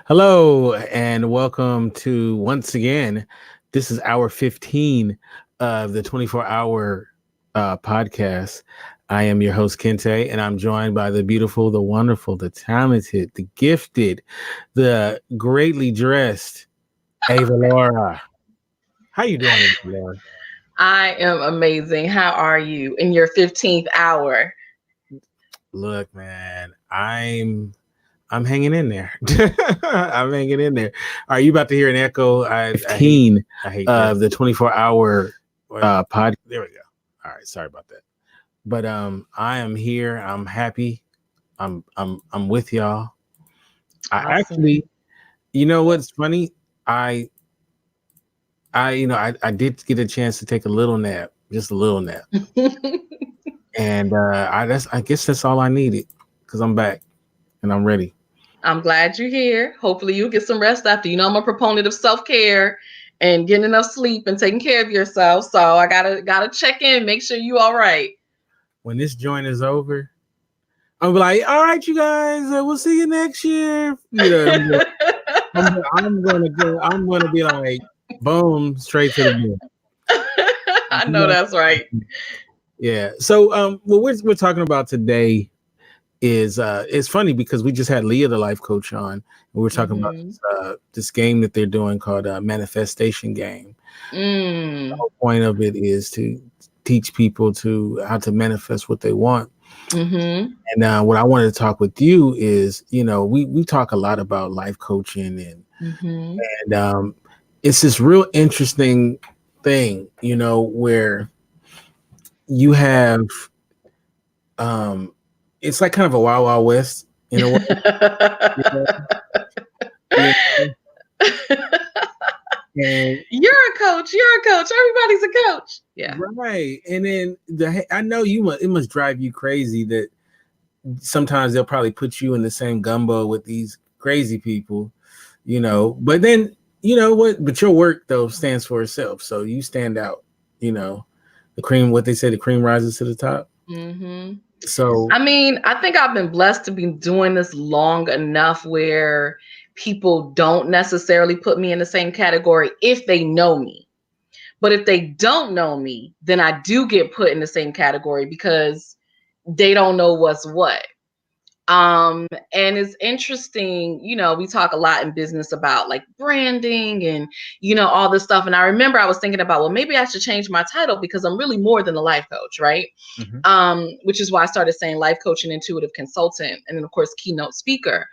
Hello and welcome to once again. This is hour 15 of the 24-hour podcast. I am your host, Kinte, and I'm joined by the beautiful, the wonderful, the talented, the gifted, the greatly dressed Avalaura. How you doing, Avalaura? I am amazing. How are you in your 15th hour? Look, man, I'm hanging in there. I'm hanging in there. Are you about to hear an echo? I hate the 24-hour pod. There we go. All right, sorry about that. But I am here. I'm happy. I'm with y'all. Awesome. I actually, you know what's funny? I did get a chance to take a little nap, just a little nap, and I guess that's all I needed because I'm back and I'm ready. I'm glad you're here. Hopefully you'll get some rest after. You know, I'm a proponent of self-care and getting enough sleep and taking care of yourself. So I gotta check in, make sure you all right. When this joint is over, I'm like, all right, you guys, we'll see you next year. You know, I'm gonna be like, boom, straight to the moon. I know that's right. Yeah. So, what we're talking about today is it's funny because we just had Leah, the life coach, on, and we were talking about this game that they're doing called manifestation game. The whole point of it is to teach people how to manifest what they want. And what I wanted to talk with you is, we talk a lot about life coaching and it's this real interesting thing, where you have it's like kind of a wild, wild west in a way. And you're a coach. Everybody's a coach. Yeah. Right. And then I know it must drive you crazy that sometimes they'll probably put you in the same gumbo with these crazy people, but then but your work though stands for itself. So you stand out, the cream rises to the top. So I mean, I think I've been blessed to be doing this long enough where people don't necessarily put me in the same category if they know me. But if they don't know me, then I do get put in the same category because they don't know what's what. And it's interesting, we talk a lot in business about like branding and, all this stuff. And I remember I was thinking about, well, maybe I should change my title because I'm really more than a life coach, right? Which is why I started saying life coach and intuitive consultant. And then of course, keynote speaker.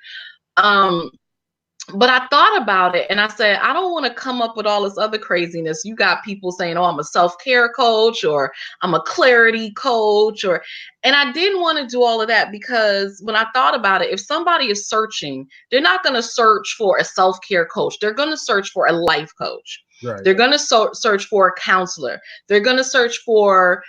But I thought about it and I said, I don't want to come up with all this other craziness. You got people saying, oh, I'm a self-care coach or I'm a clarity coach and I didn't want to do all of that because when I thought about it, if somebody is searching, they're not going to search for a self-care coach. They're going to search for a life coach. Right. They're going to search for a counselor. They're going to search for,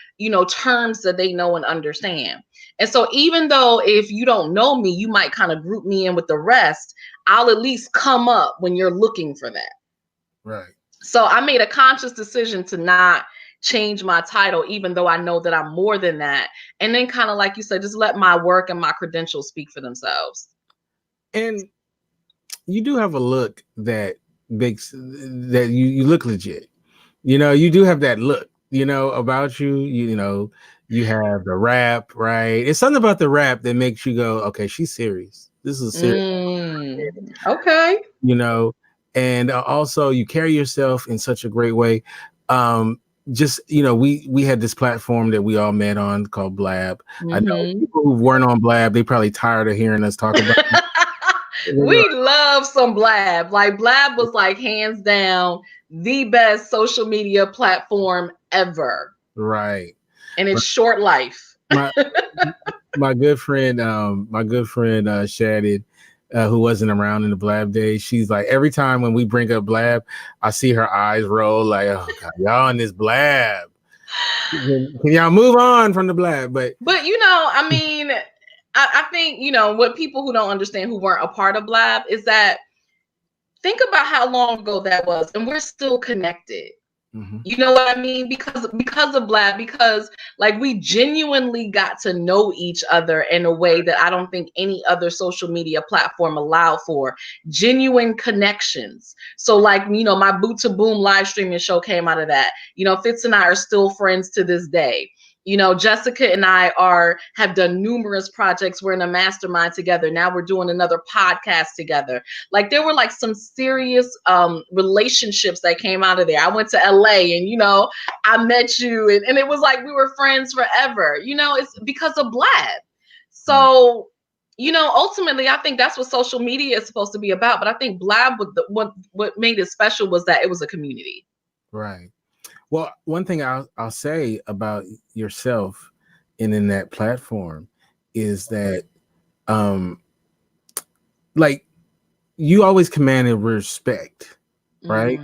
terms that they know and understand. And so even though if you don't know me, you might kind of group me in with the rest, I'll at least come up when you're looking for that. Right. So I made a conscious decision to not change my title, even though I know that I'm more than that. And then kind of like you said, just let my work and my credentials speak for themselves. And you do have a look that makes that you look legit. You do have that look, about you, you have the rap, right? It's something about the rap that makes you go, okay, she's serious. This is serious. Okay. And also you carry yourself in such a great way. Just, we had this platform that we all met on called Blab. I know people who weren't on Blab, they probably tired of hearing us talk about it. We love some Blab. Like Blab was like hands down the best social media platform ever. Right. And it's short life. My good friend Shadid, who wasn't around in the Blab days, she's like, every time when we bring up Blab, I see her eyes roll like, oh God, y'all in this Blab. Can y'all move on from the Blab? But I mean, I think, what people who don't understand, who weren't a part of Blab, is that think about how long ago that was, and we're still connected. Mm-hmm. You know what I mean? Because of Blab, because like we genuinely got to know each other in a way that I don't think any other social media platform allowed for. Genuine connections. So like, you know, my Boot to Boom live streaming show came out of that. You know, Fitz and I are still friends to this day. You know, Jessica and I have done numerous projects. We're in a mastermind together. Now we're doing another podcast together. Like there were like some serious relationships that came out of there. I went to LA and, you know, I met you and it was like we were friends forever. You know, it's because of Blab. So, you know, ultimately, I think that's what social media is supposed to be about. But I think Blab, what made it special was that it was a community. Right. Well, one thing I'll say about yourself and in that platform is that, like, you always commanded respect, right?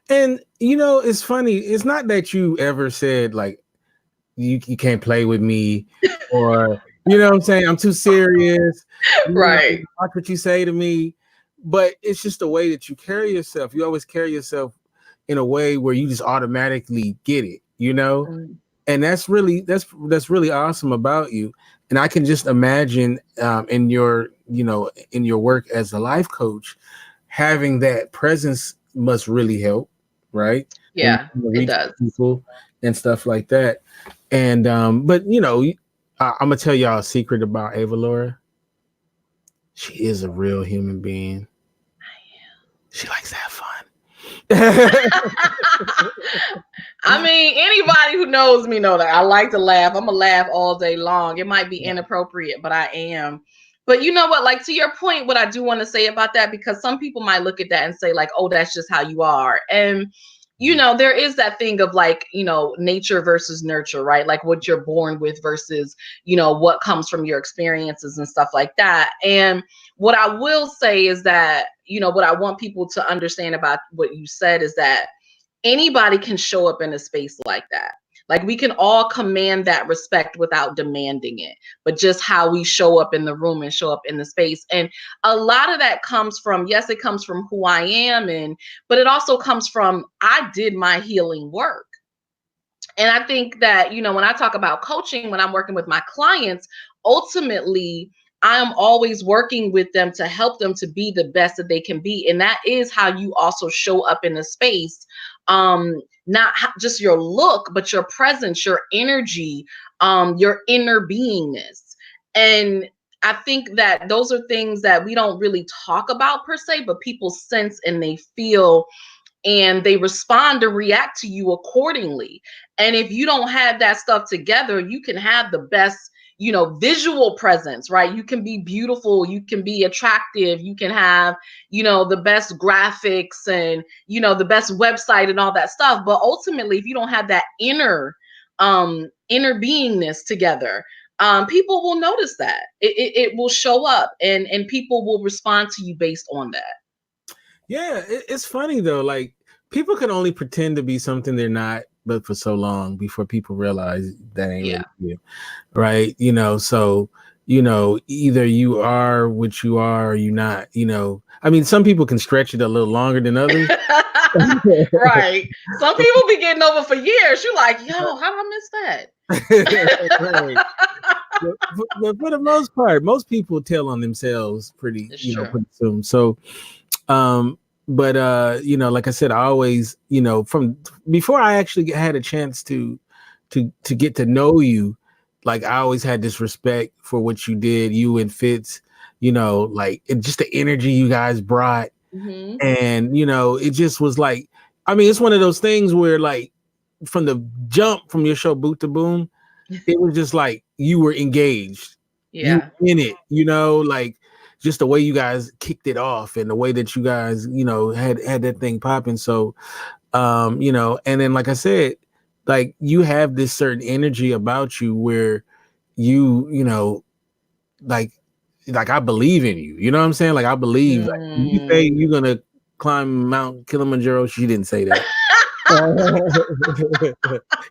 And you know, it's funny. It's not that you ever said like you can't play with me, or you know what I'm saying, I'm too serious. Right. Watch what you say to me. But it's just the way that you carry yourself. You always carry yourself in a way where you just automatically get it, you know? And that's really awesome about you. And I can just imagine in your, you know, in your work as a life coach, having that presence must really help, right? Yeah, it does. People and stuff like that. And but you know, I'm gonna tell y'all a secret about Avalaura. She is a real human being. She likes to have fun. I mean, anybody who knows me know that I like to laugh. I'm gonna laugh all day long. It might be inappropriate, but I am. But you know what? Like to your point, what I do want to say about that, because some people might look at that and say, like, oh, that's just how you are. And you know, there is that thing of like, you know, nature versus nurture, right? Like what you're born with versus, you know, what comes from your experiences and stuff like that. And what I will say is that, you know, what I want people to understand about what you said is that anybody can show up in a space like that. Like we can all command that respect without demanding it, but just how we show up in the room and show up in the space. And a lot of that comes from, yes, it comes from who I am, but it also comes from I did my healing work. And I think that, you know, when I talk about coaching, when I'm working with my clients, ultimately, I am always working with them to help them to be the best that they can be. And that is how you also show up in a space. Not just your look, but your presence, your energy, your inner beingness. And I think that those are things that we don't really talk about per se, but people sense and they feel and they respond and react to you accordingly. And if you don't have that stuff together, you can have the best, you know, visual presence, right? You can be beautiful, you can be attractive, you can have, you know, the best graphics and, you know, the best website and all that stuff. But ultimately, if you don't have that inner beingness together, people will notice that. It will show up and people will respond to you based on that. Yeah, it's funny though. Like people can only pretend to be something they're not, but for so long before people realize that ain't really you, right? You know, so you know, either you are what you are, or you not. You know, I mean, some people can stretch it a little longer than others. Right. Some people be getting over for years. You're like, yo, how did I miss that? Right. But for the most part, most people tell on themselves pretty soon. So, but you know, like I said, I always, you know, from before I actually had a chance to get to know you, like I always had this respect for what you did, you and Fitz, you know, like just the energy you guys brought. And you know, it just was like, I mean, it's one of those things where like from the jump from your show Boot to Boom, it was just like you were engaged. You were in it, you know, like just the way you guys kicked it off and the way that you guys, you know, had that thing popping. So you know, and then like I said, like you have this certain energy about you where you know, like I believe in you. You know what I'm saying? Like I believe like, you say you're gonna climb Mount Kilimanjaro. She didn't say that.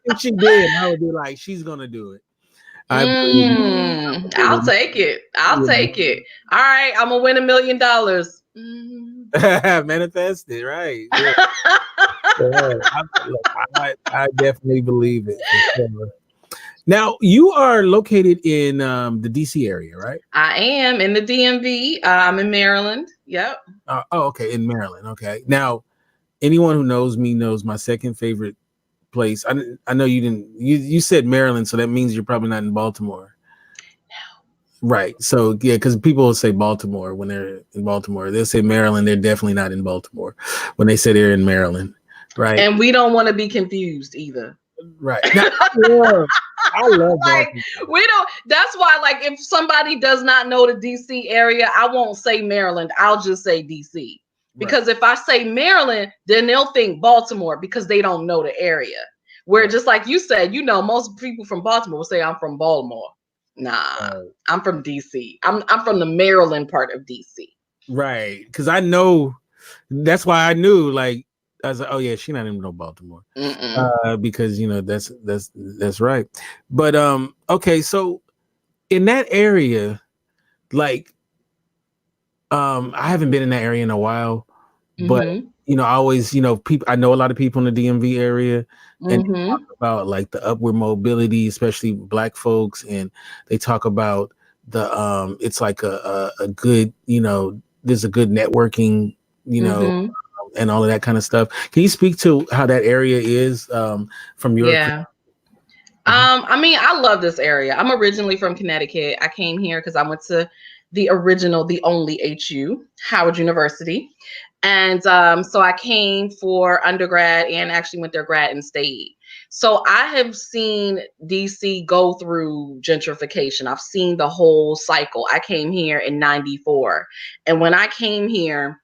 If she did, I would be like, she's gonna do it. I'll take it. I'll take it. All right, I'm gonna win $1 million. Manifested, right? Yeah. I definitely believe it. For sure. Now, you are located in the DC area, right? I am in the DMV. I'm in Maryland. Yep. Okay, in Maryland. Okay. Now, anyone who knows me knows my second favorite place. I know you didn't. You said Maryland, so that means you're probably not in Baltimore. Right. So yeah, because people will say Baltimore when they're in Baltimore. They'll say Maryland. They're definitely not in Baltimore when they say they're in Maryland. Right. And we don't want to be confused either. Right. Now, I love like Baltimore. we don't. That's why, like, if somebody does not know the DC area, I won't say Maryland. I'll just say DC. Because if I say Maryland, then they'll think Baltimore because they don't know the area. Where just like you said, most people from Baltimore will say I'm from Baltimore. Nah, I'm from DC. I'm from the Maryland part of DC. Right. Because I know, that's why I knew, like, I was like, oh yeah, she not even know Baltimore. Because that's right. But okay, so in that area, like, I haven't been in that area in a while, but I always, people, I know a lot of people in the DMV area, and they talk about like the upward mobility, especially Black folks, and they talk about the it's like a good, there's a good networking, and all of that kind of stuff. Can you speak to how that area is from your perspective? I mean, I love this area. I'm originally from Connecticut. I came here because I went to the only HU, Howard University. And so I came for undergrad and actually went there grad and stayed. So I have seen DC go through gentrification. I've seen the whole cycle. I came here in 94. And when I came here,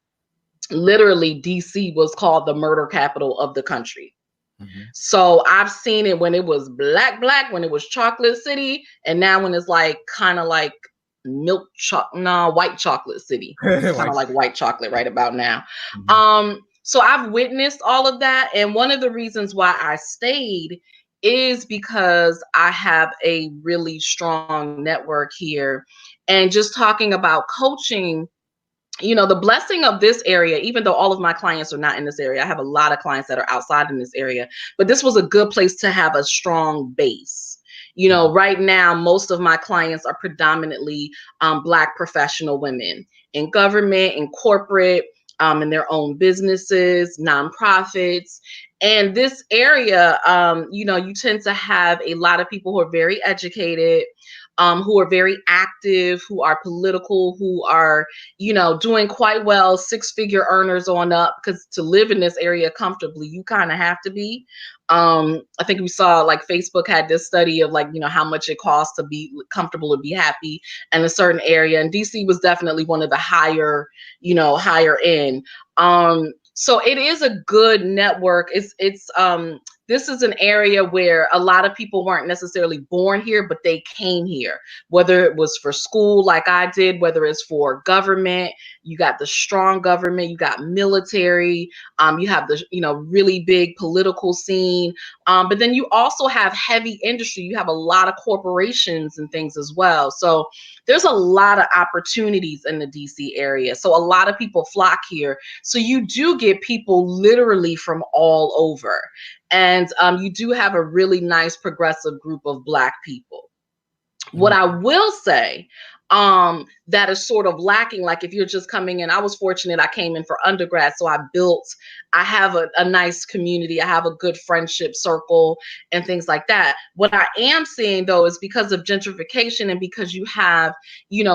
literally DC was called the murder capital of the country. So I've seen it when it was black, when it was chocolate city, and now when it's like kind of like white chocolate city. It's kind of like white chocolate right about now. So I've witnessed all of that, and one of the reasons why I stayed is because I have a really strong network here, and just talking about coaching. The blessing of this area, even though all of my clients are not in this area, I have a lot of clients that are outside in this area, but this was a good place to have a strong base. Right now, most of my clients are predominantly Black professional women in government, in corporate, in their own businesses, nonprofits. And this area, you tend to have a lot of people who are very educated, who are very active, who are political, who are, doing quite well, 6-figure earners on up, because to live in this area comfortably, you kind of have to be. I think we saw like Facebook had this study of like, how much it costs to be comfortable and be happy in a certain area. And DC was definitely one of the higher end. So it is a good network. This is an area where a lot of people weren't necessarily born here, but they came here, whether it was for school like I did, whether it's for government. You got the strong government, you got military, you have the really big political scene, but then you also have heavy industry. You have a lot of corporations and things as well. So there's a lot of opportunities in the DC area. So a lot of people flock here. So you do get people literally from all over. And you do have a really nice progressive group of Black people. What I will say that is sort of lacking, like if you're just coming in, I was fortunate, I came in for undergrad, so I have a nice community, I have a good friendship circle and things like that. What I am seeing though is because of gentrification and because you have,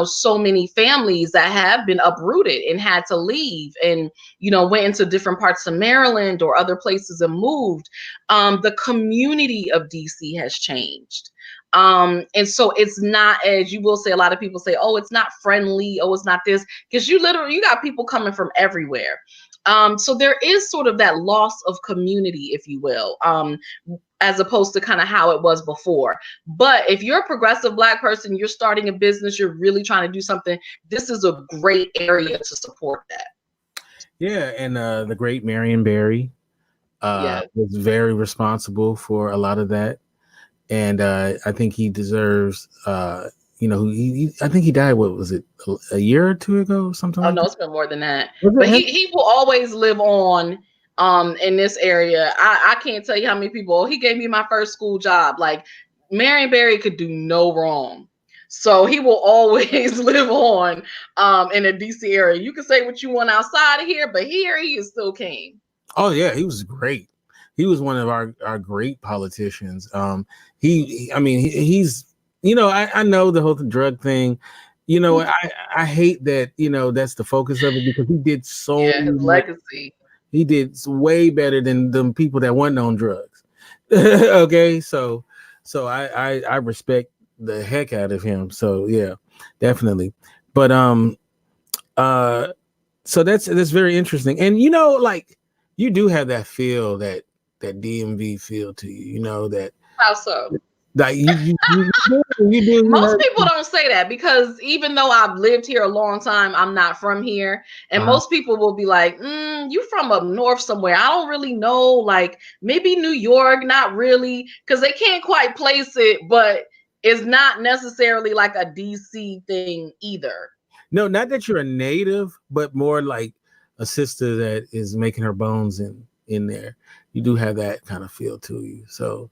so many families that have been uprooted and had to leave and, went into different parts of Maryland or other places and moved, the community of DC has changed. And so it's not, as you will say, a lot of people say, oh, it's not friendly, oh, it's not this, because you got people coming from everywhere. So there is sort of that loss of community, if you will, as opposed to kind of how it was before. But if you're a progressive Black person, you're starting a business, you're really trying to do something, this is a great area to support that. Yeah, and the great Marion Barry was very responsible for a lot of that. And I think he deserves, I think he died. What was it? A year or two ago, something Oh like no, that. it's been more than that. But he will always live on in this area. I can't tell you how many people. He gave me my first school job. Like Marion Barry could do no wrong. So he will always live on in the DC area. You can say what you want outside of here, but here he is still king. Oh yeah, he was great. He was one of our great politicians. He's I know the whole drug thing. I hate that, that's the focus of it, because he did so his much. legacy. He did way better than the people that weren't on drugs. Okay, so I respect the heck out of him. So yeah, definitely. But so that's very interesting. And like, you do have that feel, that DMV feel to you. That How so? Like you do. Most people don't say that, because even though I've lived here a long time, I'm not from here. And most people will be like, you from up north somewhere. I don't really know, like maybe New York, not really, because they can't quite place it, but it's not necessarily like a DC thing either. No, not that you're a native, but more like a sister that is making her bones in there. You do have that kind of feel to you. So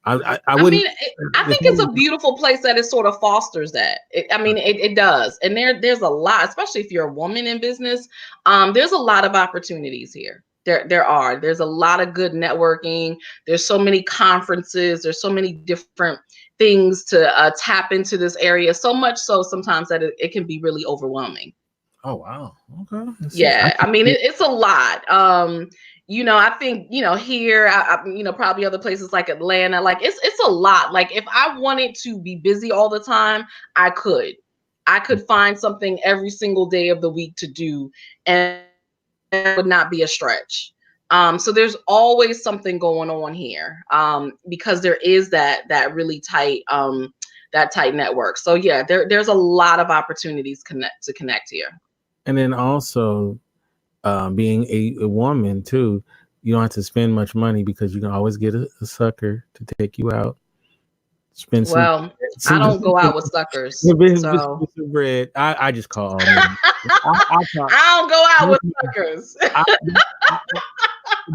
I wouldn't. I think it's a beautiful place that it sort of fosters that. It does. And there's a lot, especially if you're a woman in business. There's a lot of opportunities here. There's a lot of good networking. There's so many conferences. There's so many different things to tap into this area. So much so sometimes that it can be really overwhelming. Oh wow. Okay. Yeah, it's a lot. I think, here, probably other places like Atlanta, like it's a lot. Like if I wanted to be busy all the time, I could find something every single day of the week to do, and it would not be a stretch. So there's always something going on here, because there is that really tight, that tight network. So yeah, there's a lot of opportunities to connect here. And then also, being a woman too, you don't have to spend much money, because you can always get a sucker to take you out. Spend some I don't go out with suckers. So bread. I just call all men. I don't go out with suckers.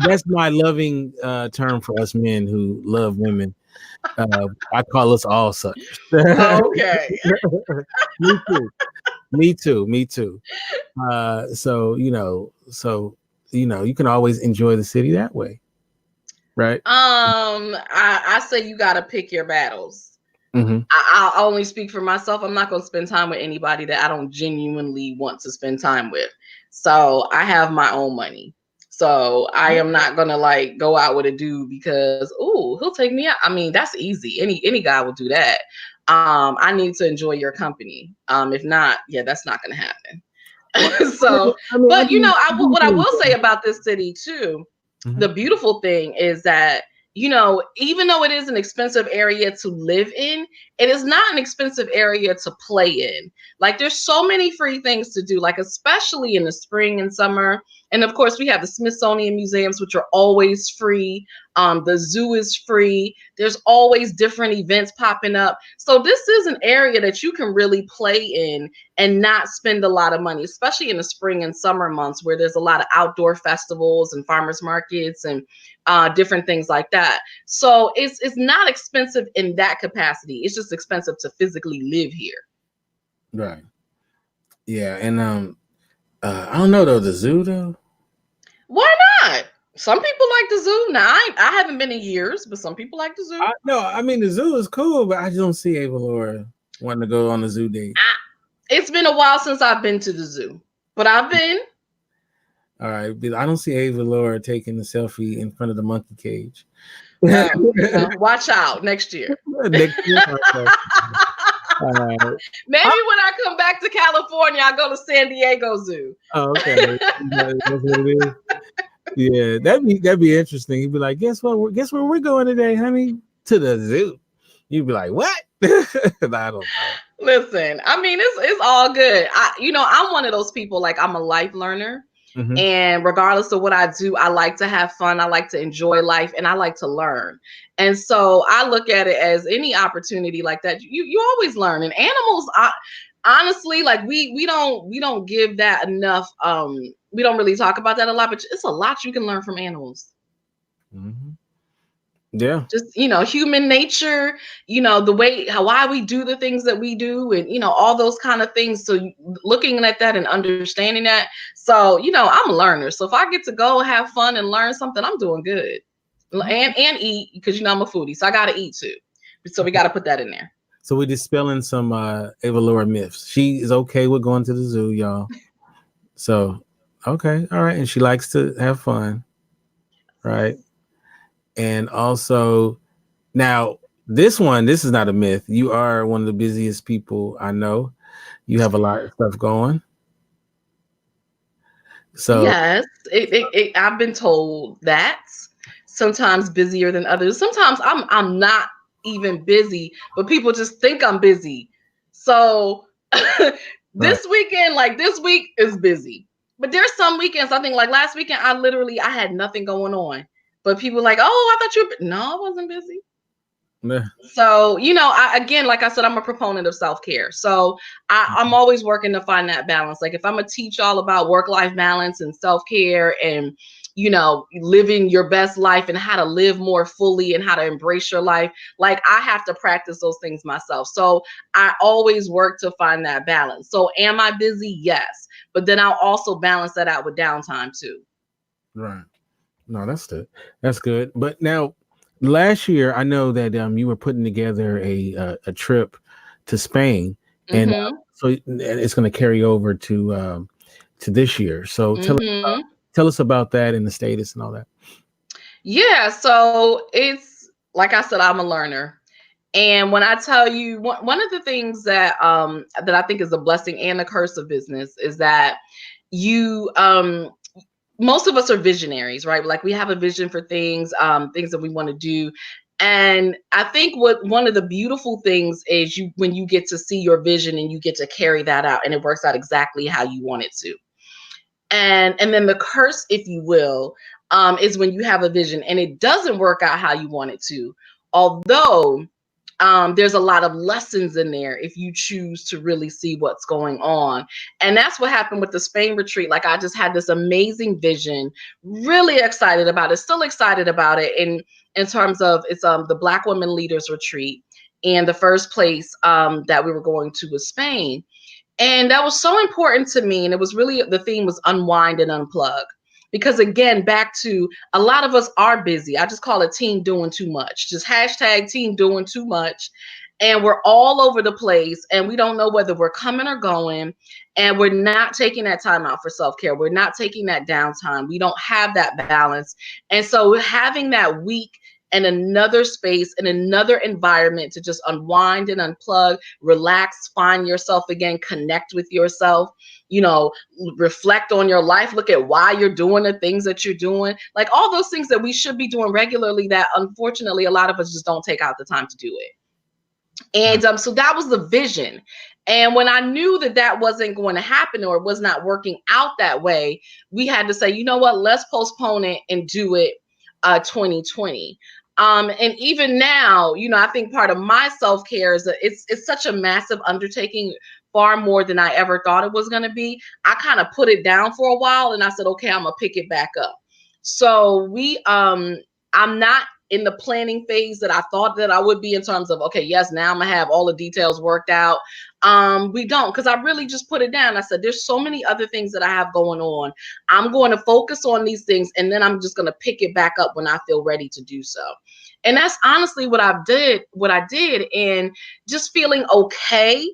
That's my loving term for us men who love women. I call us all suckers. Okay. Me too. So you can always enjoy the city that way, right? I say you got to pick your battles. Mm-hmm. I'll only speak for myself. I'm not going to spend time with anybody that I don't genuinely want to spend time with. So I have my own money. So I am not going to like go out with a dude because, he'll take me out. That's easy. Any guy will do that. I need to enjoy your company. If not, that's not going to happen. So, but what I will say about this city too, the beautiful thing is that, even though it is an expensive area to live in, it is not an expensive area to play in. Like there's so many free things to do, like especially in the spring and summer. And of course, we have the Smithsonian museums, which are always free. The zoo is free. There's always different events popping up. So this is an area that you can really play in and not spend a lot of money, especially in the spring and summer months where there's a lot of outdoor festivals and farmers markets and different things like that. So it's not expensive in that capacity. It's just expensive to physically live here. Right. Yeah. And I don't know though, the zoo though. Why not? Some people like the zoo. Now I haven't been in years, but some people like the zoo. The zoo is cool, but I just don't see Avalaura wanting to go on a zoo date. It's been a while since I've been to the zoo, but I've been. All right, I don't see Avalaura taking the selfie in front of the monkey cage. Watch out next year. Next year. Okay. Maybe when I come back to California, I'll go to San Diego Zoo. Oh, okay. That's what it is. Yeah, that'd be interesting. You'd be like, guess what? Guess where we're going today, honey? To the zoo. You'd be like, what? I don't know. Listen, it's all good. I'm one of those people, like I'm a life learner. Mm-hmm. And regardless of what I do, I like to have fun. I like to enjoy life, and I like to learn. And so I look at it as any opportunity like that. You always learn. And animals, honestly, like we don't give that enough. We don't really talk about that a lot, but it's a lot you can learn from animals. Mm-hmm. Yeah. Just, human nature, the way why we do the things that we do, and all those kind of things. So looking at that and understanding that. So I'm a learner, so if I get to go have fun and learn something, I'm doing good. And eat, because I'm a foodie, so I gotta eat too. So we got to put that in there. So we're dispelling some Avalaura myths. She is okay with going to the zoo, y'all. So okay, all right, and she likes to have fun, right? And also, now this is not a myth. You are one of the busiest people I know. You have a lot of stuff going. So Yes, I've been told that. Sometimes busier than others. Sometimes I'm not even busy, but people just think I'm busy. So right. this weekend, like this week is busy. But there's some weekends, I think like last weekend, I had nothing going on. But people were like, oh, I thought you were. No, I wasn't busy. Yeah. So, again, like I said, I'm a proponent of self-care. So I'm always working to find that balance. Like if I'm gonna teach all about work-life balance and self-care and, living your best life and how to live more fully and how to embrace your life, like I have to practice those things myself. So I always work to find that balance. So am I busy? Yes. But then I'll also balance that out with downtime too. Right. No, that's good. That's good. But now, last year, I know that you were putting together a trip to Spain, and Mm-hmm. so and it's going to carry over to this year. So Mm-hmm. tell us about that and the status and all that. Yeah, so it's like I said, I'm a learner. And when I tell you one of the things that I think is a blessing and a curse of business is that you most of us are visionaries, right? Like we have a vision for things that we want to do. And I think what one of the beautiful things is when you get to see your vision and you get to carry that out and it works out exactly how you want it to. And then the curse, if you will, is when you have a vision and it doesn't work out how you want it to. Although there's a lot of lessons in there if you choose to really see what's going on. And that's what happened with the Spain retreat. Like I just had this amazing vision, really excited about it, still excited about it in terms of it's the Black Women Leaders Retreat. And the first place that we were going to was Spain. And that was so important to me. And it was really, the theme was unwind and unplug. Because again, back to a lot of us are busy. I just call it team doing too much. Just hashtag team doing too much. And we're all over the place and we don't know whether we're coming or going. And we're not taking that time out for self-care. We're not taking that downtime. We don't have that balance. And so having that week and another space and another environment to just unwind and unplug, relax, find yourself again, connect with yourself, reflect on your life, look at why you're doing the things that you're doing, like all those things that we should be doing regularly that unfortunately a lot of us just don't take out the time to do it. And so that was the vision. And when I knew that that wasn't going to happen or it was not working out that way, we had to say, you know what, let's postpone it and do it 2020. And even now, I think part of my self-care is that it's such a massive undertaking, far more than I ever thought it was going to be. I kind of put it down for a while and I said, okay, I'm gonna pick it back up. So I'm not in the planning phase that I thought that I would be in terms of, okay, yes, now I'm gonna have all the details worked out. We don't, because I really just put it down. I said, there's so many other things that I have going on. I'm going to focus on these things and then I'm just going to pick it back up when I feel ready to do so. And that's honestly what I did, and just feeling okay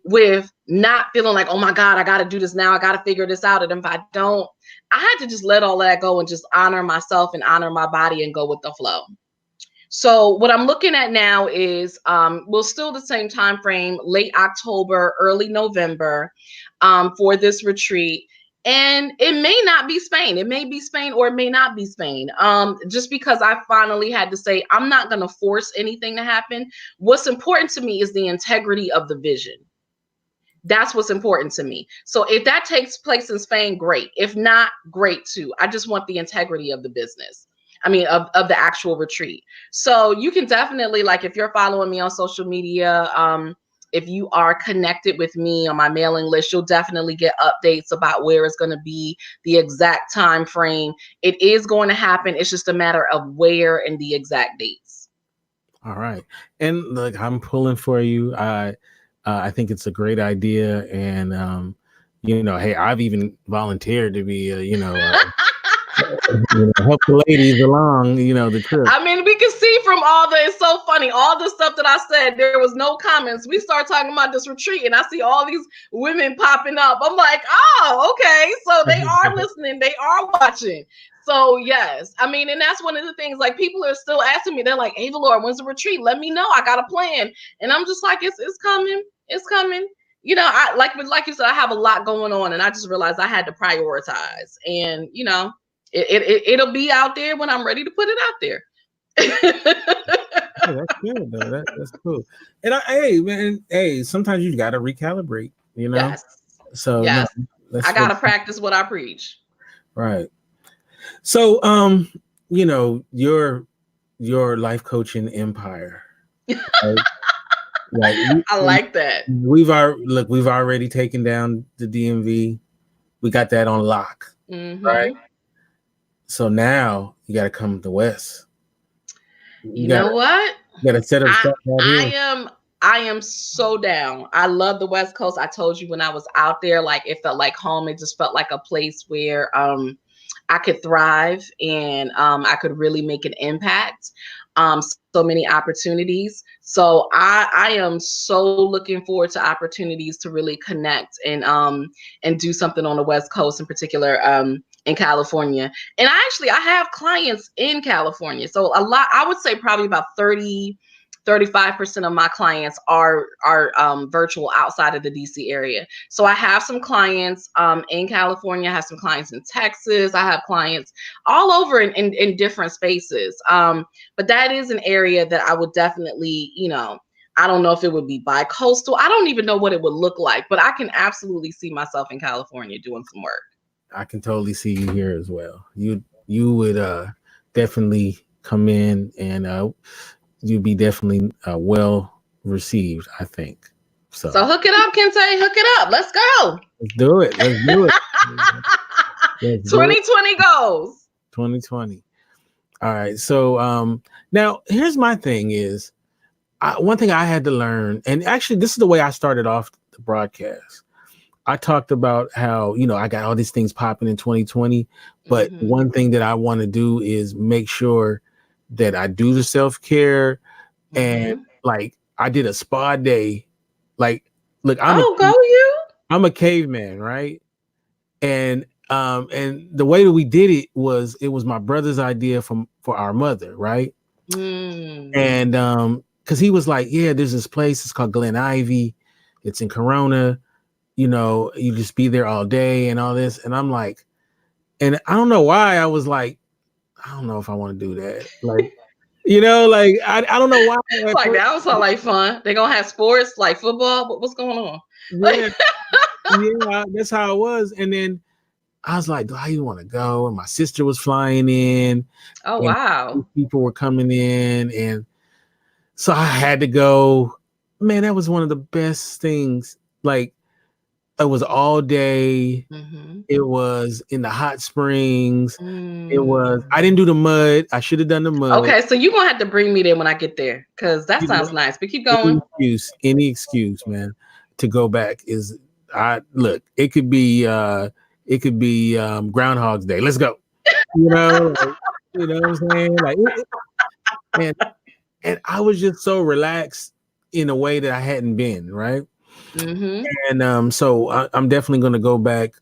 with not feeling like, oh my God, I got to do this now. I got to figure this out. And if I don't, I had to just let all that go and just honor myself and honor my body and go with the flow. So what I'm looking at now is we'll still the same time frame, late October, early November for this retreat. And it may not be Spain. It may be Spain or it may not be Spain. Just because I finally had to say, I'm not going to force anything to happen. What's important to me is the integrity of the vision. That's what's important to me. So if that takes place in Spain, great. If not, great too. I just want the integrity of the business. I mean, of the actual retreat. So you can definitely, like, if you're following me on social media, if you are connected with me on my mailing list, you'll definitely get updates about where it's going to be, the exact time frame. It is going to happen. It's just a matter of where and the exact dates. All right. And look, I'm pulling for you. I think it's a great idea. And, hey, I've even volunteered to be, help the ladies along, the trip. I mean, we can see from all the, it's so funny, all the stuff that I said, there was no comments. We start talking about this retreat and I see all these women popping up. I'm like, oh, okay. So they are listening. They are watching. So yes, I mean, and that's one of the things, like, people are still asking me, they're like, Avalaura, when's the retreat? Let me know. I got a plan. And I'm just like, it's coming. It's coming. I like you said, I have a lot going on and I just realized I had to prioritize, and it'll be out there when I'm ready to put it out there. Yeah, that's good though. That's cool. And hey, sometimes you got to recalibrate, Yes. So yes, no, I gotta practice what I preach. Right. So your life coaching empire. Right? I like that. We've already taken down the DMV. We got that on lock, right? So now you got to come to the West. You know what? You got to set up stuff out here. I am so down. I love the West Coast. I told you when I was out there, like, it felt like home. It just felt like a place where I could thrive and I could really make an impact. So many opportunities. So I am so looking forward to opportunities to really connect and do something on the West Coast, in particular in California. And I have clients in California. So a lot, I would say probably about 35% of my clients are virtual outside of the DC area. So I have some clients in California. I have some clients in Texas. I have clients all over in different spaces. But that is an area that I would definitely, I don't know if it would be bi-coastal. I don't even know what it would look like, but I can absolutely see myself in California doing some work. I can totally see you here as well. You would definitely come in and you'd be definitely well received, I think. So hook it up, Kinte. Hook it up. Let's go. Let's do it. 2020 goes. 2020. All right. So now here's my thing is one thing I had to learn, and actually this is the way I started off the broadcast. I talked about how, I got all these things popping in 2020, but one thing that I want to do is make sure that I do the self-care. And like, I did a spa day. Like, look, I'm a caveman, right? And the way that we did it was my brother's idea for our mother, right? And because he was like, yeah, there's this place, it's called Glen Ivy, it's in Corona, you just be there all day and all this. And I'm like, and I don't know why I was like, I don't know if I want to do that. Like, like I don't know why. Like, that was all like fun. They're gonna have sports like football. What's going on? Yeah, yeah, that's how it was. And then I was like, do I even want to go? And my sister was flying in. Oh, wow. People were coming in. And so I had to go. Man, that was one of the best things. Like, it was all day. It was in the hot springs. It was, I didn't do the mud. I should have done the mud. Okay, so you're going to have to bring me there when I get there, because that sounds nice. But keep going. Any excuse, man, to go back is, it could be Groundhog's Day. Let's go. You know what I'm saying? Like, and I was just so relaxed in a way that I hadn't been, right? And so I'm definitely going to go back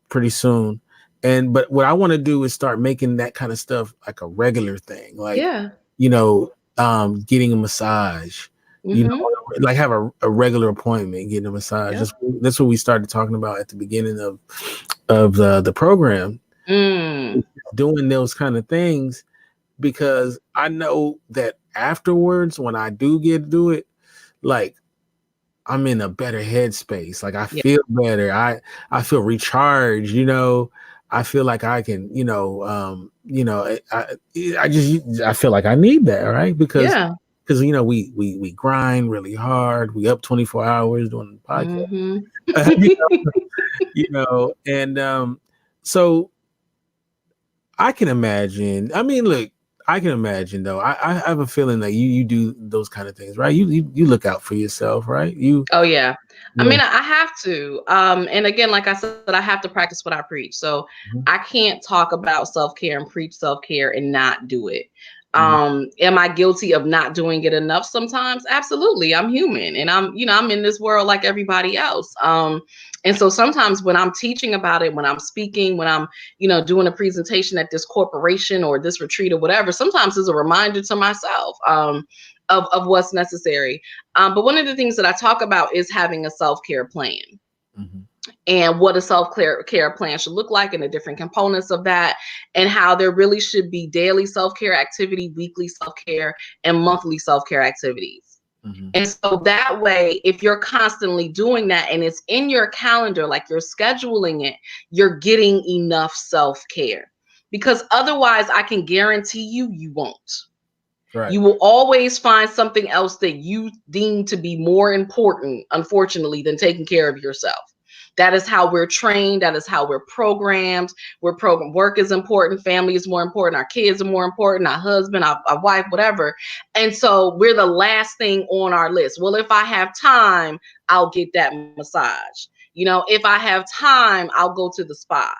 pretty soon. But what I want to do is start making that kind of stuff like a regular thing, like getting a massage, like have a regular appointment, getting a massage. That's what we started talking about at the beginning of the program, doing those kind of things, because I know that afterwards, when I do get to do it, like, I'm in a better headspace. Like I Yeah. feel better. I feel recharged, I feel like I can, I feel like I need that, right? Because Yeah. we grind really hard. We up 24 hours doing the podcast. Mm-hmm. you and so I can imagine. I mean, look, I can imagine though. I have a feeling that you do those kind of things, right? You look out for yourself, right? Oh yeah. I Yeah. mean, I have to. And again, like I said, I have to practice what I preach. So Mhm. I can't talk about self-care and preach self-care and not do it. Mhm. Am I guilty of not doing it enough sometimes? Absolutely. I'm human and I'm in this world like everybody else. And so sometimes when I'm teaching about it, when I'm speaking, when I'm, doing a presentation at this corporation or this retreat or whatever, sometimes it's a reminder to myself. Of what's necessary. But one of the things that I talk about is having a self-care plan Mhm. and what a self-care plan should look like and the different components of that and how there really should be daily self-care activity, weekly self-care, and monthly self-care activities. Mhm. And so that way, if you're constantly doing that and it's in your calendar, like you're scheduling it, you're getting enough self-care. Because otherwise, I can guarantee you won't. Right. You will always find something else that you deem to be more important, unfortunately, than taking care of yourself. That is how we're trained. That is how we're programmed. Work is important. Family is more important. Our kids are more important. Our husband, our wife, whatever. And so we're the last thing on our list. Well, if I have time, I'll get that massage. If I have time, I'll go to the spa.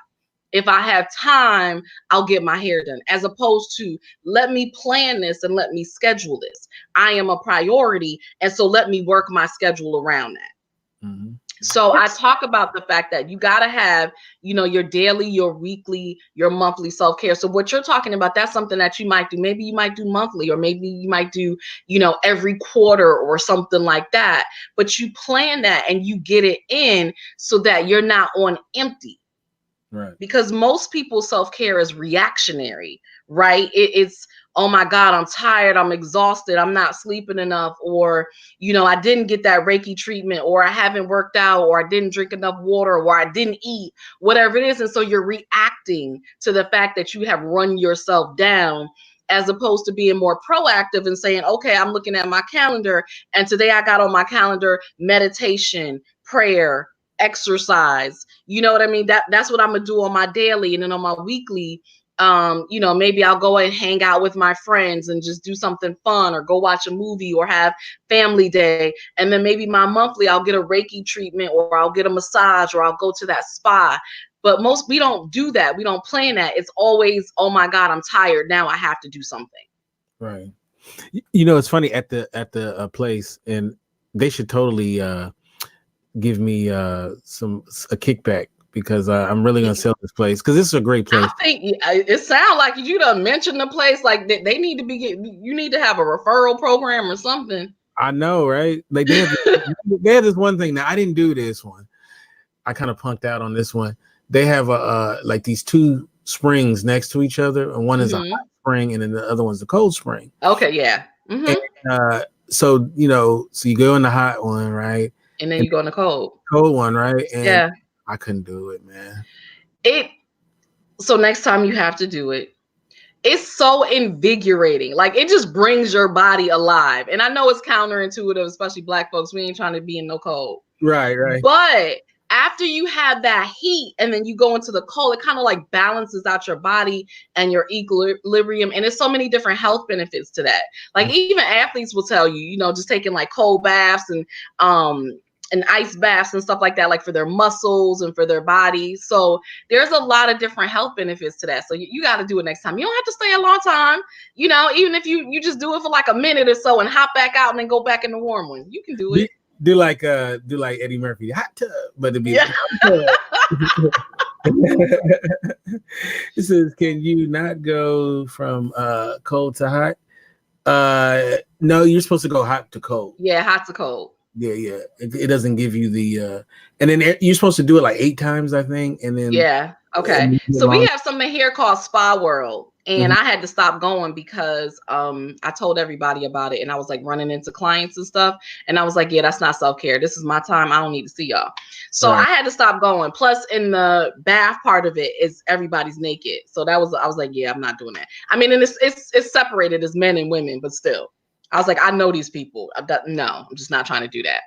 If I have time, I'll get my hair done, as opposed to let me plan this and let me schedule this. I am a priority. And so let me work my schedule around that. Mhm. So I talk about the fact that you got to have, your daily, your weekly, your monthly self-care. So what you're talking about, that's something that you might do. Maybe you might do monthly, or maybe you might do, every quarter or something like that. But you plan that and you get it in so that you're not on empty. Right. Because most people's self-care is reactionary, right? It's, oh my God, I'm tired, I'm exhausted, I'm not sleeping enough, or I didn't get that Reiki treatment, or I haven't worked out, or I didn't drink enough water, or I didn't eat, whatever it is. And so you're reacting to the fact that you have run yourself down, as opposed to being more proactive and saying, okay, I'm looking at my calendar, and today I got on my calendar meditation, prayer, exercise. You know what I mean? That's what I'm gonna do on my daily, and then on my weekly, maybe I'll go and hang out with my friends and just do something fun, or go watch a movie, or have family day. And then maybe my monthly, I'll get a Reiki treatment, or I'll get a massage, or I'll go to that spa. But we don't do that. We don't plan that. It's always, oh my God, I'm tired. Now I have to do something. Right. It's funny at the place, and they should totally give me a kickback, because I'm really gonna sell this place, because this is a great place. I think it sounds like you done mentioned the place. Like they need to you need to have a referral program or something. I know, right? Like they have this one thing. Now I didn't do this one. I kind of punked out on this one. They have like these two springs next to each other, and one is a hot spring, and then the other one's a cold spring. Okay, yeah. Mm-hmm. And, so so you go in the hot one, right? And then you go in the cold one, right? And yeah. I couldn't do it, man. So next time you have to do it. It's so invigorating. Like, it just brings your body alive. And I know it's counterintuitive, especially Black folks. We ain't trying to be in no cold. Right. But after you have that heat and then you go into the cold, it kind of like balances out your body and your equilibrium. And there's so many different health benefits to that. Like, even athletes will tell you, just taking like cold baths and ice baths and stuff like that, like for their muscles and for their bodies. So there's a lot of different health benefits to that. So you got to do it next time. You don't have to stay a long time. Even if you just do it for like a minute or so and hop back out and then go back in the warm one, you can do it. Do like Eddie Murphy, hot tub, but it'd be It says, can you not go from cold to hot? No, you're supposed to go hot to cold. Yeah, hot to cold. Yeah. It doesn't give you the and then you're supposed to do it like 8 times, I think. And then okay. So we have something here called Spa World. And I had to stop going because I told everybody about it, and I was like running into clients and stuff. And I was like, yeah, that's not self-care. This is my time. I don't need to see y'all. So I had to stop going. Plus, in the bath part of it is everybody's naked. So I was like, yeah, I'm not doing that. I mean, and it's separated as men and women, but still. I was like, I know these people. No, I'm just not trying to do that.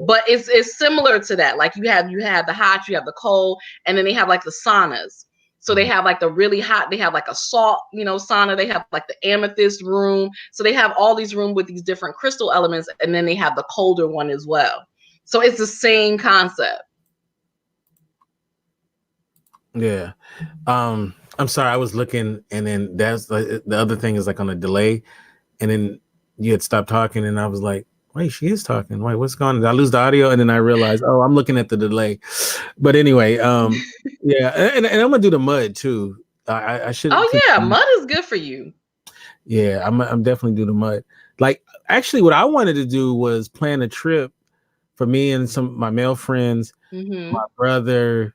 But it's similar to that. Like you have the hot, you have the cold, and then they have like the saunas. So they have like the really hot, they have like a salt, sauna. They have like the amethyst room. So they have all these rooms with these different crystal elements, and then they have the colder one as well. So it's the same concept. Yeah. I'm sorry, I was looking, and then that's the other thing is like on a delay, and then you had stopped talking, and I was like, wait, she is talking. Wait, what's going on? Did I lose the audio? And then I realized, oh, I'm looking at the delay. But anyway, yeah, and I'm gonna do the mud too. I should. Oh yeah, mud is good for you. Yeah, I'm definitely do the mud. Like actually, what I wanted to do was plan a trip for me and some of my male friends, my brother,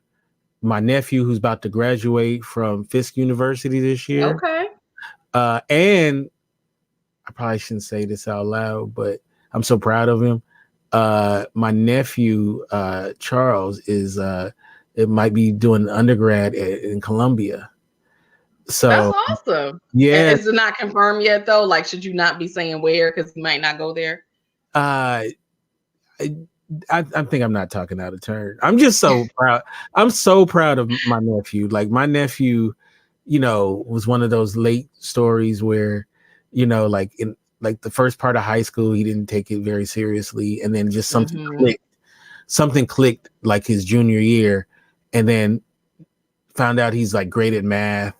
my nephew who's about to graduate from Fisk University this year. Okay. And I probably shouldn't say this out loud, but I'm so proud of him. My nephew, Charles, it might be doing undergrad in Columbia. So that's awesome. Yeah. Is it not confirmed yet though? Like, should you not be saying where because you might not go there? I think I'm not talking out of turn. I'm just so proud. I'm so proud of my nephew. Like my nephew, was one of those late stories where, like in like the first part of high school, he didn't take it very seriously, and then just something clicked. Something clicked like his junior year, and then found out he's like great at math.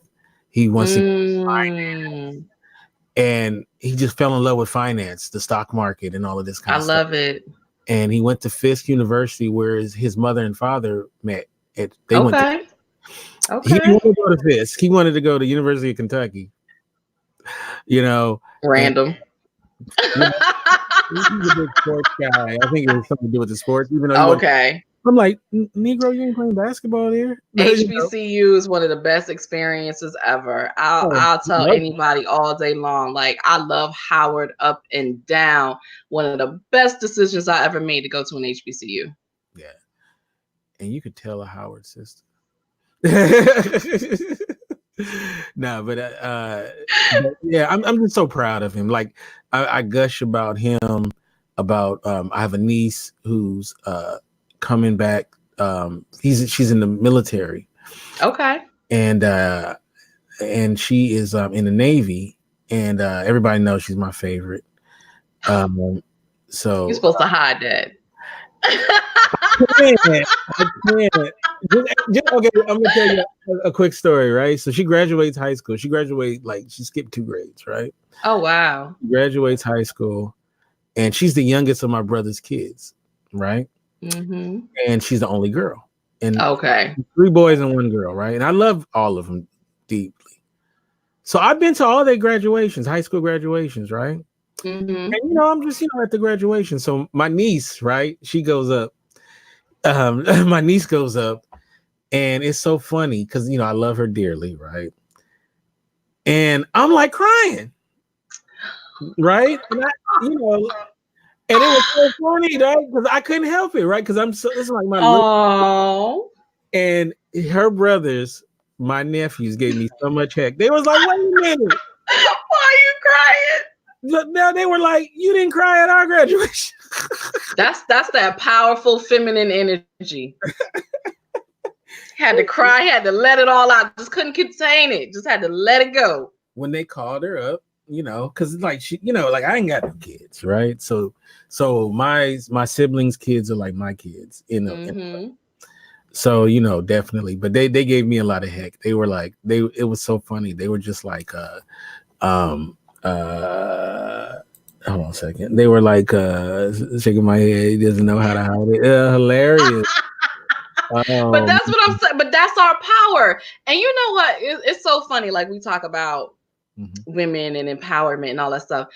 He wants to do finance, and he just fell in love with finance, the stock market, and all of this kind of stuff. I love it. And he went to Fisk University, where his mother and father met. He wanted to go to Fisk. He wanted to go to University of Kentucky. Random. He's a big sports guy. I think it was something to do with the sports. Even though I'm like, Negro, you ain't playing basketball there. HBCU is one of the best experiences ever. I'll tell anybody all day long. Like, I love Howard up and down. One of the best decisions I ever made to go to an HBCU. Yeah. And you could tell a Howard sister. No, but yeah, I'm just so proud of him. Like I gush about him. About I have a niece who's coming back. She's in the military. Okay. And she is in the Navy, and everybody knows she's my favorite. So you're supposed to hide that. I can't. Okay, I'm gonna tell you a quick story, right? So she graduates high school. She skipped 2 grades, right? Oh wow. She graduates high school, and she's the youngest of my brother's kids, right? And she's the only girl. And 3 boys and 1 girl, right? And I love all of them deeply. So I've been to all their graduations, high school graduations, right? And I'm just at the graduation. So my niece, right? She goes up. My niece goes up, and it's so funny because I love her dearly, right? And I'm like crying, right? And and it was so funny, right? Because I couldn't help it, right? Because this is like my little. And her brothers, my nephews, gave me so much heck. They was like, "Wait a minute, why are you crying?" Now they were like, "You didn't cry at our graduation." That's that powerful feminine energy. Had to cry, had to let it all out. Just couldn't contain it. Just had to let it go. When they called her up, because like she, like I ain't got no kids, right? So my siblings' kids are like my kids, So definitely, but they gave me a lot of heck. They were like it was so funny. They were just like hold on a second. They were like shaking my head. He doesn't know how to hide it. Hilarious. But that's what I'm saying. But that's our power. And you know what? It's so funny. Like we talk about women and empowerment and all that stuff.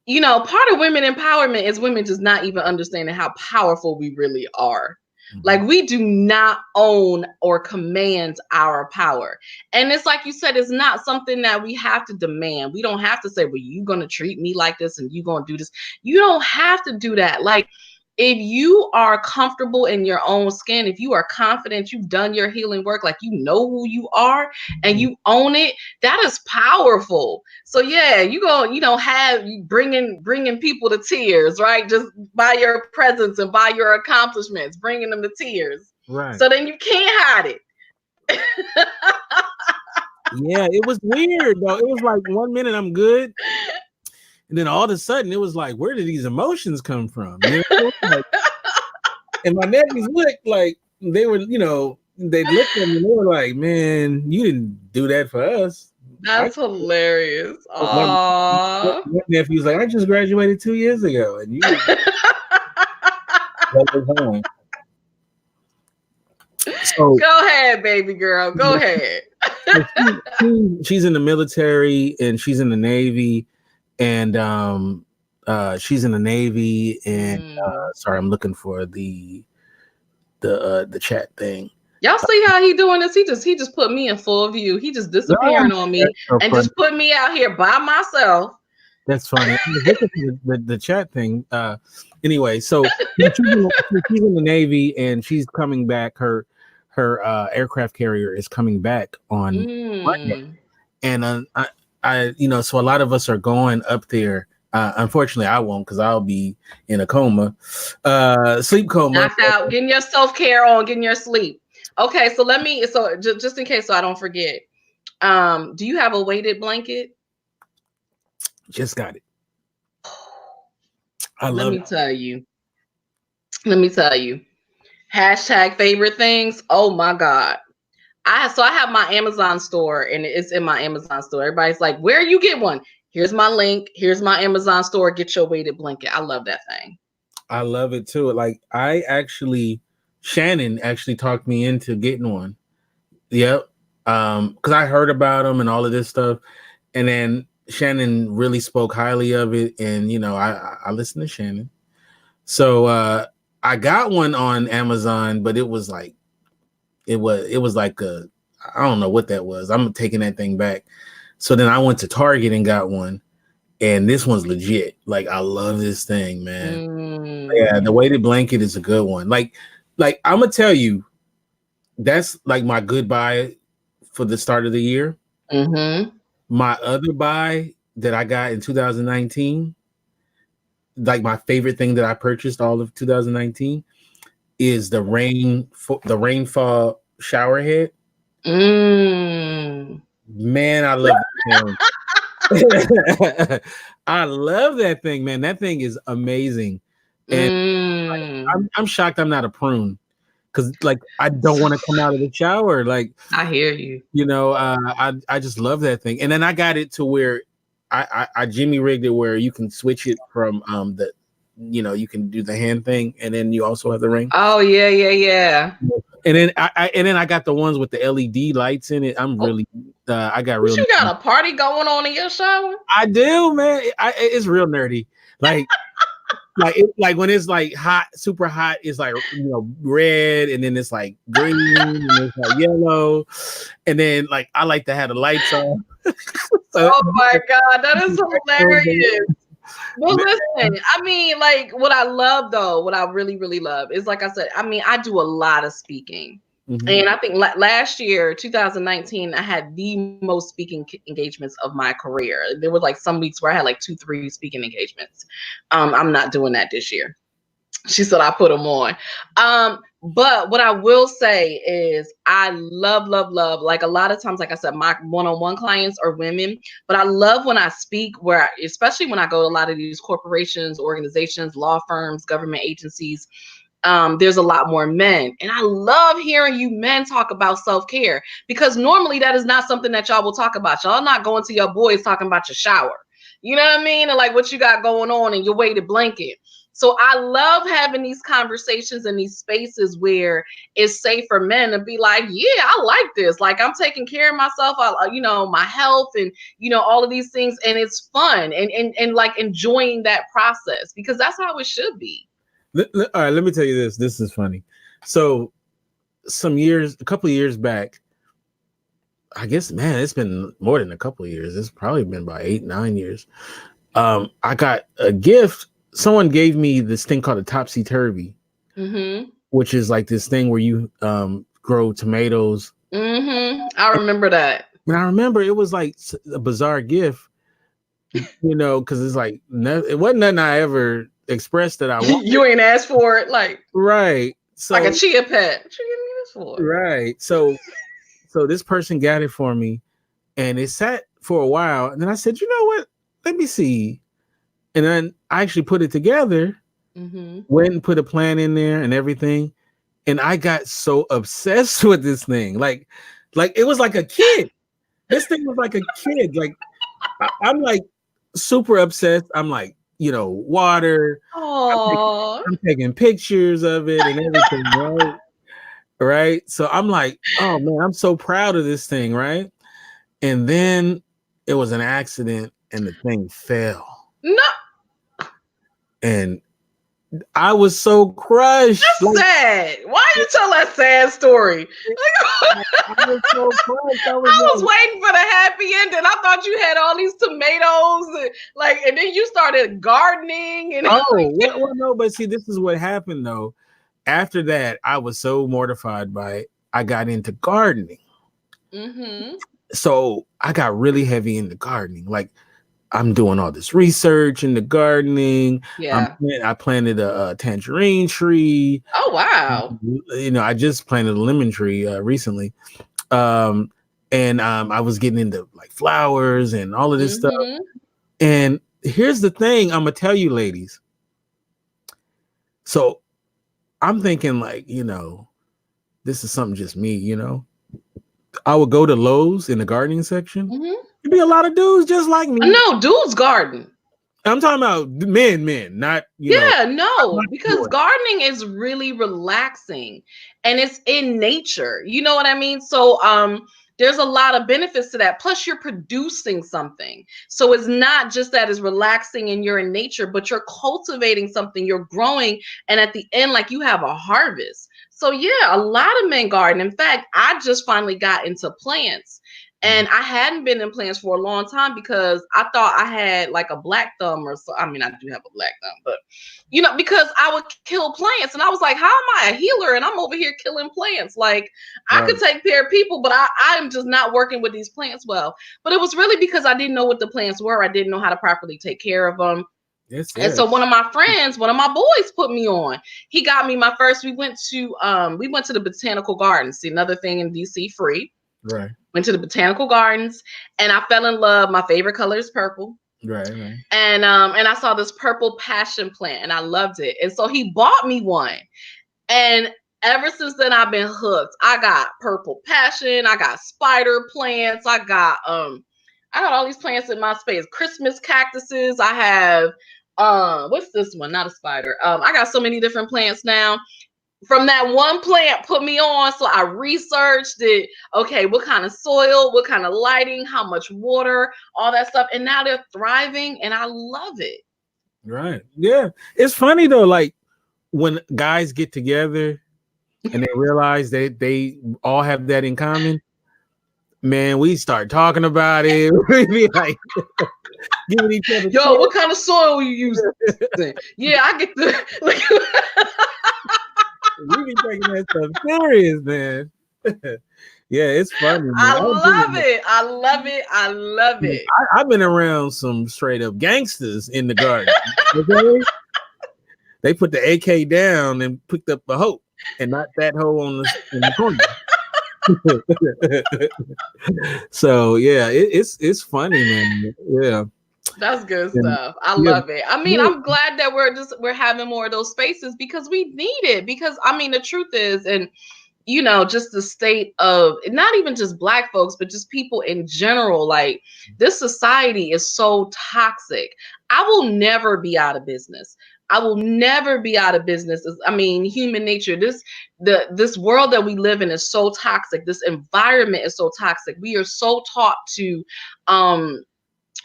Part of women empowerment is women just not even understanding how powerful we really are. Like, we do not own or command our power. And it's like you said, it's not something that we have to demand. We don't have to say, well, you're going to treat me like this and you're going to do this. You don't have to do that. Like, if you are comfortable in your own skin, if you are confident, you've done your healing work, like you know who you are and you own it, that is powerful. So yeah, you go, have you bringing people to tears, right? Just by your presence and by your accomplishments, bringing them to tears. Right. So then you can't hide it. Yeah, it was weird though. It was like 1 minute I'm good. And then all of a sudden, it was like, where did these emotions come from? Like, and my nephews looked like they were, they looked at me and they were like, man, you didn't do that for us. That's hilarious. Aww. My nephew's like, I just graduated 2 years ago. And you home. So, go ahead, baby girl. Go ahead. She's in the military and she's in the Navy. And she's in the Navy, and sorry, I'm looking for the chat thing. Y'all see how he doing this? He just put me in full view. He just disappearing on me and just put me out here by myself. That's funny. the chat thing. Anyway, so she's in the Navy, and she's coming back. Her aircraft carrier is coming back on Monday, and so a lot of us are going up there. Unfortunately, I won't because I'll be in a coma, sleep coma. Knocked out, getting your self-care on, getting your sleep. Okay, so just in case so I don't forget, do you have a weighted blanket? Just got it. Let me tell you. Hashtag favorite things. Oh my God. I have my Amazon store, and it's in my Amazon store. Everybody's like, where you get one? Here's my link. Here's my Amazon store. Get your weighted blanket. I love that thing. I love it too. Like Shannon actually talked me into getting one. Yep. Because I heard about them and all of this stuff. And then Shannon really spoke highly of it. And, I listened to Shannon. So I got one on Amazon, but it was like, I don't know what that was. I'm taking that thing back. So then I went to Target and got one, and this one's legit. Like, I love this thing, man. Yeah, the weighted blanket is a good one. Like I'm gonna tell you, that's like my good buy for the start of the year. Mm-hmm. My other buy that I got in 2019, like my favorite thing that I purchased all of 2019, is the rainfall shower head. Man, I love that thing. I love that thing, man. That thing is amazing. And I'm shocked I'm not a prune, because I don't want to come out of the shower. Like, I hear you. I just love that thing. And then I got it to where I Jimmy rigged it where you can switch it from you can do the hand thing, and then you also have the ring. Oh yeah. And then I got the ones with the LED lights in it. I'm really I got real. You got a party going on in your shower? I do, man. It's real nerdy. Like when it's like hot, super hot, it's like red, and then it's like green, and it's like yellow, and then I like to have the lights on. Oh my God, that is hilarious. Well, listen, I mean, what I love though, what I really, really love is, like I said, I mean, I do a lot of speaking. Mm-hmm. And I think last year, 2019, I had the most speaking engagements of my career. There were some weeks where I had 2-3 speaking engagements. I'm not doing that this year. She said I put them on. But what I will say is I love, a lot of times, like I said, my one-on-one clients are women, but I love when I speak especially when I go to a lot of these corporations, organizations, law firms, government agencies, there's a lot more men. And I love hearing you men talk about self-care, because normally that is not something that y'all will talk about. Y'all not going to your boys talking about your shower. You know what I mean? And what you got going on in your weighted blanket. So I love having these conversations in these spaces where it's safe for men to be like, yeah, I like this. I'm taking care of myself, my health and, all of these things. And it's fun and enjoying that process, because that's how it should be. All right, let me tell you this. This is funny. So a couple of years back, I guess, man, it's been more than a couple of years. It's probably been about 8-9 years. I got a gift. Someone gave me this thing called a topsy-turvy, which is like this thing where you grow tomatoes. I remember that. And I remember it was like a bizarre gift, because it's like it wasn't nothing I ever expressed that I wanted. You ain't asked for it, like right. So like a chia pet. What you giving me this for? Right. So this person got it for me, and it sat for a while, and then I said, you know what? Let me see. And then I actually put it together, went and put a plan in there and everything, and I got so obsessed with this thing, like it was like a kid. This thing was like a kid. Like I'm like super obsessed. I'm like, water. I'm taking pictures of it and everything, right? Right. So I'm like, oh man, I'm so proud of this thing, right? And then it was an accident and the thing fell. No. And I was so crushed. That's sad. Why you tell that sad story? I was so crushed. I was waiting for the happy ending. I thought you had all these tomatoes, and then you started gardening. And well, no, but see, this is what happened though. After that, I was so mortified by it. I got into gardening. So I got really heavy into gardening. Like I'm doing all this research into gardening. Yeah. I planted a tangerine tree. Oh, wow. I just planted a lemon tree recently. And I was getting into like flowers and all of this stuff. And here's the thing I'm going to tell you, ladies. So I'm thinking like, this is something just me, I would go to Lowe's in the gardening section. There'd be a lot of dudes just like me. No, dudes garden. I'm talking about men, not, because gardening is really relaxing and it's in nature. You know what I mean? So, there's a lot of benefits to that. Plus you're producing something. So it's not just that it's relaxing and you're in nature, but you're cultivating something, you're growing. And at the end, like you have a harvest. So yeah, a lot of men garden. In fact, I just finally got into plants. And I hadn't been in plants for a long time because I thought I had like a black thumb or so. I mean, I do have a black thumb, but because I would kill plants and I was like, how am I a healer? And I'm over here killing plants. Like I could take care of people, but I'm just not working with these plants well. But it was really because I didn't know what the plants were. I didn't know how to properly take care of them. And so one of my boys put me on. He got me my first. We went to the botanical gardens. See, another thing in DC, free. Right. Went to the botanical gardens and I fell in love. My favorite color is purple. Right. And I saw this purple passion plant and I loved it. And so he bought me one. And ever since then I've been hooked. I got purple passion, I got spider plants, I got all these plants in my space. Christmas cactuses. I have what's this one? Not a spider. I got so many different plants now. From that one plant put me on. So I researched it. Okay, what kind of soil, what kind of lighting, how much water, all that stuff. And now they're thriving and I love it. Right. Yeah. It's funny though, like when guys get together and they realize that they all have that in common, man, we start talking about it. We be like giving each other what kind of soil you using? Yeah, I get the we be taking that stuff serious, man. Yeah, it's funny. Man. I love it. I've been around some straight up gangsters in the garden. Okay? They put the AK down and picked up the hoe and not that hoe in the corner. So yeah, it's funny, man. Yeah. That's good stuff. I love it. I mean, I'm glad that we're having more of those spaces because we need it. Because I mean, the truth is, and just the state of not even just Black folks, but just people in general, like this society is so toxic. I will never be out of business. I will never be out of business. I mean, human nature, this world that we live in is so toxic. This environment is so toxic. We are so taught to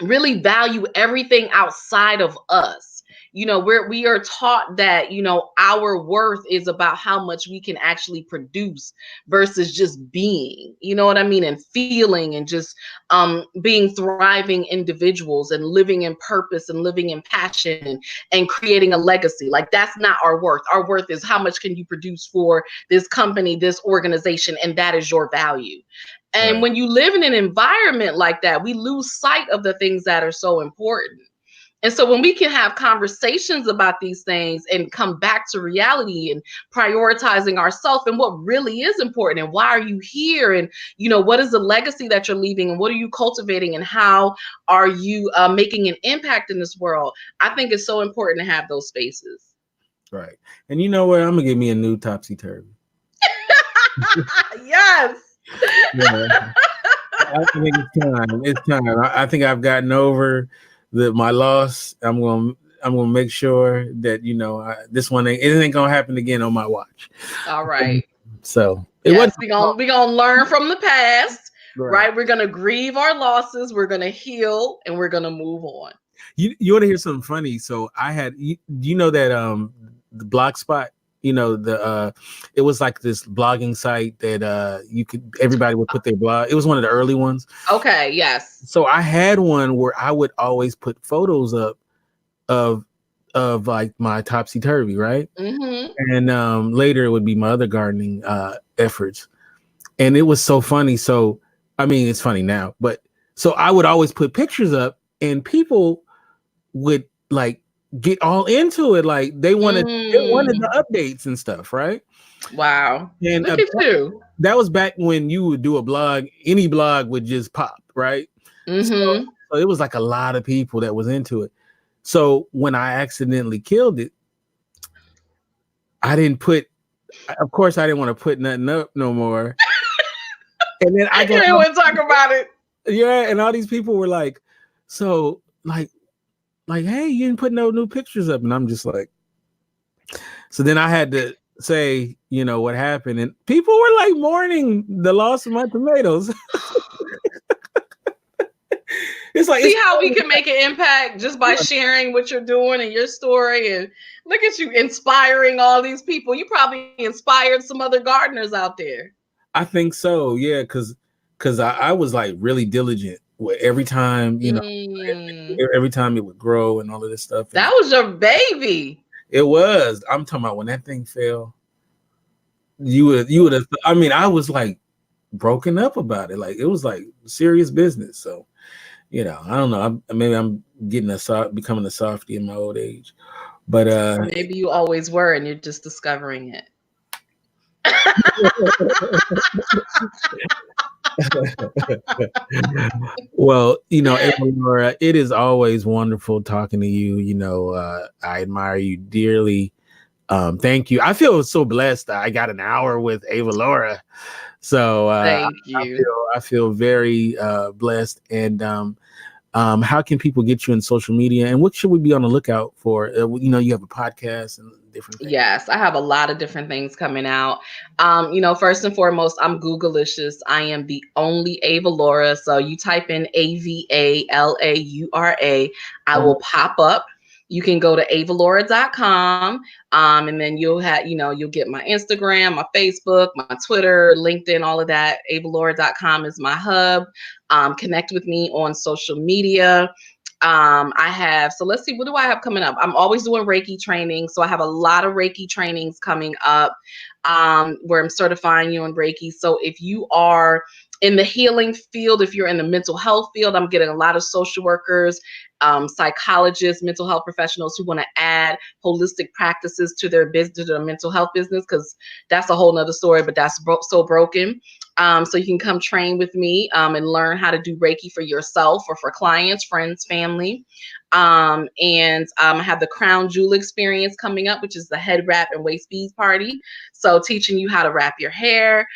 really value everything outside of us. we are taught that, our worth is about how much we can actually produce versus just being, you know what I mean? And feeling and just being thriving individuals and living in purpose and living in passion and creating a legacy. Like, that's not our worth. Our worth is how much can you produce for this company, this organization, and that is your value. And when you live in an environment like that, we lose sight of the things that are so important. And so when we can have conversations about these things and come back to reality and prioritizing ourselves and what really is important and why are you here, and what is the legacy that you're leaving, and what are you cultivating, and how are you making an impact in this world, I think it's so important to have those spaces. Right. And you know what? I'm gonna give me a new topsy-turvy. Yes. Yeah. I think it's time. I think I've gotten over my loss. I'm gonna make sure that this one it ain't gonna happen again on my watch. All right. So we gonna learn from the past, right? We're gonna grieve our losses. We're gonna heal, and we're gonna move on. You want to hear something funny? So I had you know that the Blogspot. It was like this blogging site that everybody would put their blog. It was one of the early ones. Okay, yes. So I had one where I would always put photos up of like my topsy-turvy, right? Mm-hmm. And later it would be my other gardening efforts. And it was so funny. So, I mean, it's funny now, but so I would always put pictures up and people would like get all into it, like they wanted the updates and stuff, right? Wow. And look at you. That was back when you would do a blog, any blog would just pop, right? Mm-hmm. So it was like a lot of people that was into it. So when I accidentally killed it, I didn't want to put nothing up no more. And then I didn't want to talk about it. Yeah, and all these people were like, so like, hey, you didn't put no new pictures up. And I'm just like, so then I had to say, what happened. And people were like mourning the loss of my tomatoes. It's like, see how we can make an impact just by sharing what you're doing and your story. And look at you inspiring all these people. You probably inspired some other gardeners out there. I think so. Yeah. Cause I was like really diligent with every time, every time it would grow and all of this stuff. That was your baby. It was. I'm talking about when that thing fell. You would have. I mean, I was like broken up about it. Like it was like serious business. So, I don't know. Maybe I'm becoming a softie in my old age, but maybe you always were, and you're just discovering it. Well, Avalaura, it is always wonderful talking to you. I admire you dearly. Thank you. I feel so blessed that I got an hour with Avalaura. So thank you. I feel very blessed. And how can people get you in social media, and what should we be on the lookout for? You have a podcast and different things. Yes, I have a lot of different things coming out. First and foremost, I'm Googleicious. I am the only Avalaura. So you type in Avalaura, I will pop up. You can go to avalaura.com, and then you'll get my Instagram, my Facebook, my Twitter, LinkedIn, all of that. Avalaura.com is my hub. Connect with me on social media. Let's see, what do I have coming up? I'm always doing Reiki training. So I have a lot of Reiki trainings coming up, where I'm certifying you in Reiki. So if you are in the healing field, if you're in the mental health field, I'm getting a lot of social workers, psychologists, mental health professionals who want to add holistic practices to their business, to their mental health business, because that's a whole nother story, but that's so broken. So you can come train with me and learn how to do Reiki for yourself or for clients, friends, family. And I have the Crown Jewel experience coming up, which is the head wrap and waist beads party. So teaching you how to wrap your hair,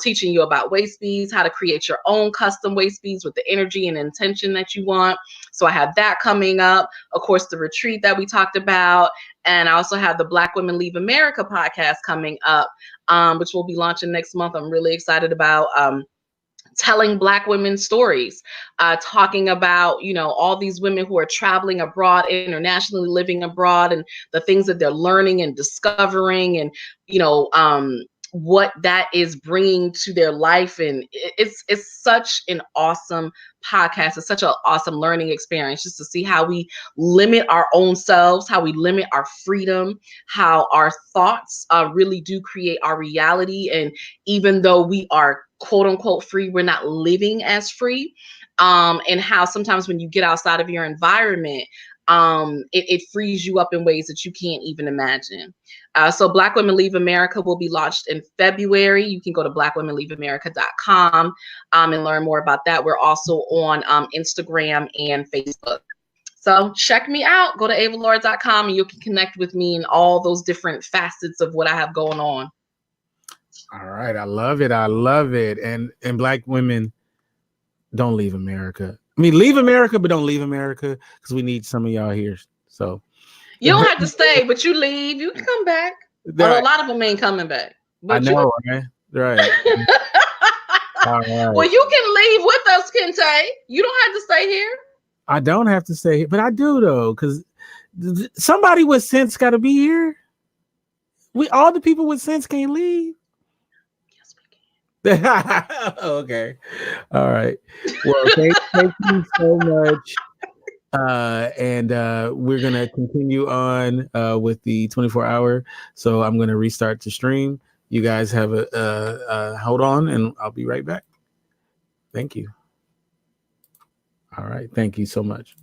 teaching you about waist beads, how to create your own custom waist beads with the energy and intention that you want. So I have that coming up. Of course, the retreat that we talked about. And I also have the Black Women Leave America podcast coming up, which we'll be launching next month. I'm really excited about telling Black women's stories, talking about, you know, all these women who are traveling abroad, internationally living abroad, and the things that they're learning and discovering, and, you know, what that is bringing to their life. And it's such an awesome podcast. It's such an awesome learning experience, just to see how we limit our own selves, how we limit our freedom, how our thoughts really do create our reality. And even though we are quote unquote free, we're not living as free. And how sometimes when you get outside of your environment, it frees you up in ways that you can't even imagine. So Black Women Leave America will be launched in February. You can go to blackwomenleaveamerica.com and learn more about that. We're also on Instagram and Facebook. So check me out. Go to avalaura.com and you can connect with me in all those different facets of what I have going on. All right. I love it. I love it. And Black women, don't leave America. I mean, leave America, but don't leave America, because we need some of y'all here. So you don't have to stay, but you leave. You can come back. Although a lot of them ain't coming back. But I know, right? Right. All right. Well, you can leave with us, Kinte. You don't have to stay here. I don't have to stay here, but I do, though, because somebody with sense got to be here. All the people with sense can't leave. Okay. All right. Well, thank you so much. And we're gonna continue on with the 24-hour. So I'm gonna restart the stream. You guys have a hold on, and I'll be right back. Thank you. All right. Thank you so much.